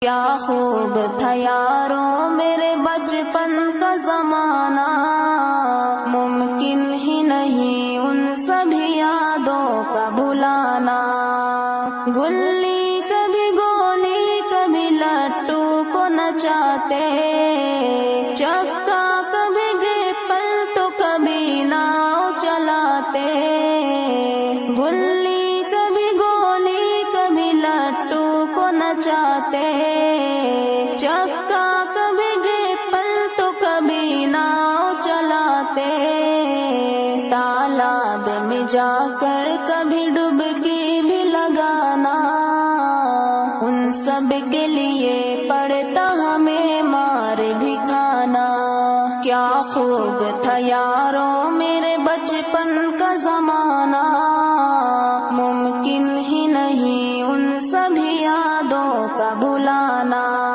کیا خوب تھا یاروں میرے بچپن کا زمانہ، ممکن ہی نہیں ان سبھی یادوں کا بھلانا۔ گلی کبھی گولی کبھی لٹو کو نچاتے، چکا کبھی گیپل تو کبھی ناؤ چلاتے۔ گلی کبھی گولی کبھی لٹو کو نچاتے، چکا کبھی گیپل تو کبھی ناؤ چلاتے۔ تالاب میں جا کر کبھی ڈبکی بھی لگانا، ان سب کے لیے پڑتا ہمیں مار بھی کھانا۔ کیا خوب تھا یاروں میرے بچپن کا زمانہ، ممکن ہی نہیں ان سبھی یادوں کا بھلانا۔